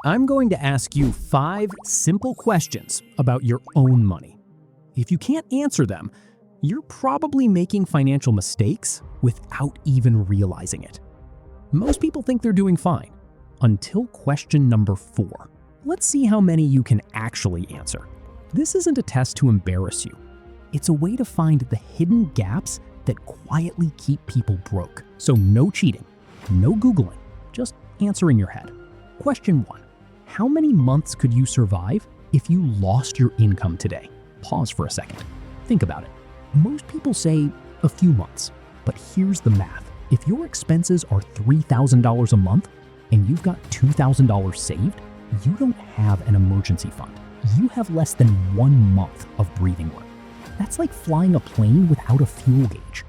I'm going to ask you 5 simple questions about your own money. If you can't answer them, you're probably making financial mistakes without even realizing it. Most people think they're doing fine, until question number 4. Let's see how many you can actually answer. This isn't a test to embarrass you. It's a way to find the hidden gaps that quietly keep people broke. So no cheating, no Googling, just answer in your head. Question 1. How many months could you survive if you lost your income today? Pause for a second. Think about it. Most people say a few months, but here's the math. If your expenses are $3,000 a month and you've got $2,000 saved, you don't have an emergency fund. You have less than 1 month of breathing room. That's like flying a plane without a fuel gauge.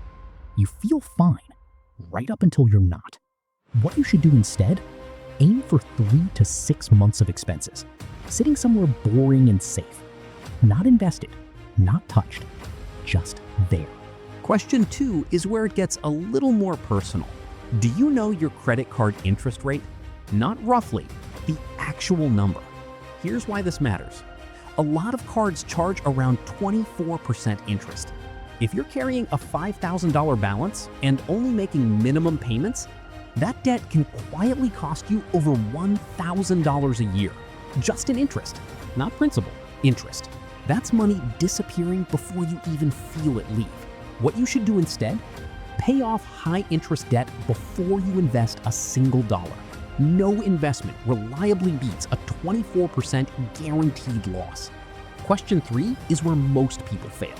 You feel fine right up until you're not. What you should do instead? Aim for 3 to 6 months of expenses, sitting somewhere boring and safe. Not invested, not touched, just there. Question 2 is where it gets a little more personal. Do you know your credit card interest rate? Not roughly, the actual number. Here's why this matters. A lot of cards charge around 24% interest. If you're carrying a $5,000 balance and only making minimum payments, that debt can quietly cost you over $1,000 a year, just in interest, not principal, interest. That's money disappearing before you even feel it leave. What you should do instead? Pay off high-interest debt before you invest a single dollar. No investment reliably beats a 24% guaranteed loss. Question 3 is where most people fail.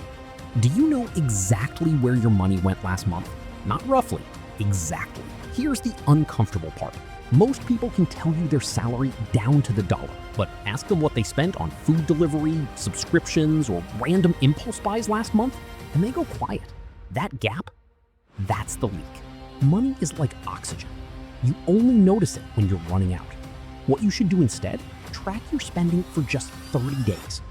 Do you know exactly where your money went last month? Not roughly, exactly. Here's the uncomfortable part. Most people can tell you their salary down to the dollar, but ask them what they spent on food delivery, subscriptions, or random impulse buys last month, and they go quiet. That gap, that's the leak. Money is like oxygen. You only notice it when you're running out. What you should do instead? Track your spending for just 30 days.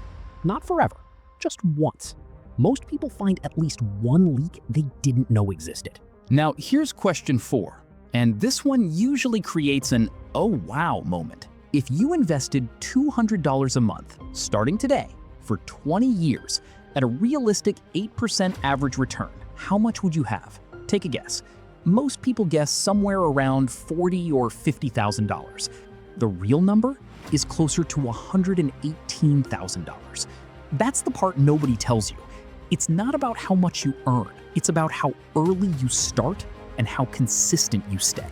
Not forever, just once. Most people find at least one leak they didn't know existed. Now here's question 4, and this one usually creates an "oh wow" moment. If you invested $200 a month, starting today, for 20 years, at a realistic 8% average return, how much would you have? Take a guess. Most people guess somewhere around $40,000 or $50,000. The real number is closer to $118,000. That's the part nobody tells you. It's not about how much you earn. It's about how early you start and how consistent you stay.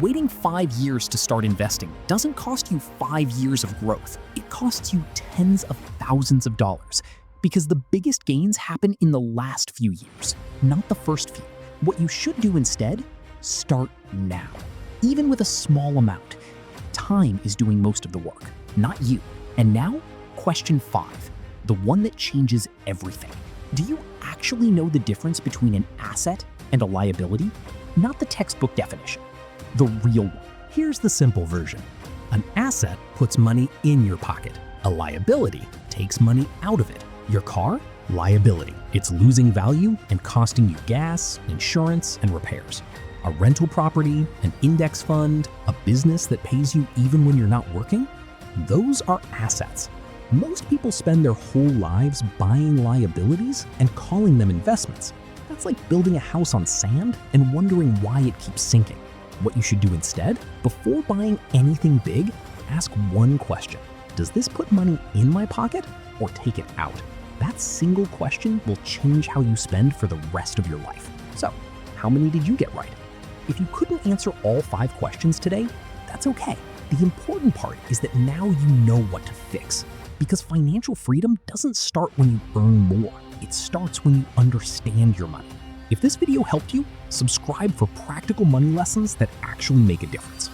Waiting 5 years to start investing doesn't cost you 5 years of growth. It costs you tens of thousands of dollars, because the biggest gains happen in the last few years, not the first few. What you should do instead? Start now. Even with a small amount. Time is doing most of the work, not you. And now, question 5, the one that changes everything. Do you actually know the difference between an asset and a liability? Not the textbook definition, the real one. Here's the simple version. An asset puts money in your pocket. A liability takes money out of it. Your car? Liability. It's losing value and costing you gas, insurance, and repairs. A rental property, an index fund, a business that pays you even when you're not working? Those are assets. Most people spend their whole lives buying liabilities and calling them investments. That's like building a house on sand and wondering why it keeps sinking. What you should do instead? Before buying anything big, ask one question. Does this put money in my pocket or take it out? That single question will change how you spend for the rest of your life. So, how many did you get right? If you couldn't answer all 5 questions today, that's okay. The important part is that now you know what to fix. Because financial freedom doesn't start when you earn more. It starts when you understand your money. If this video helped you, subscribe for practical money lessons that actually make a difference.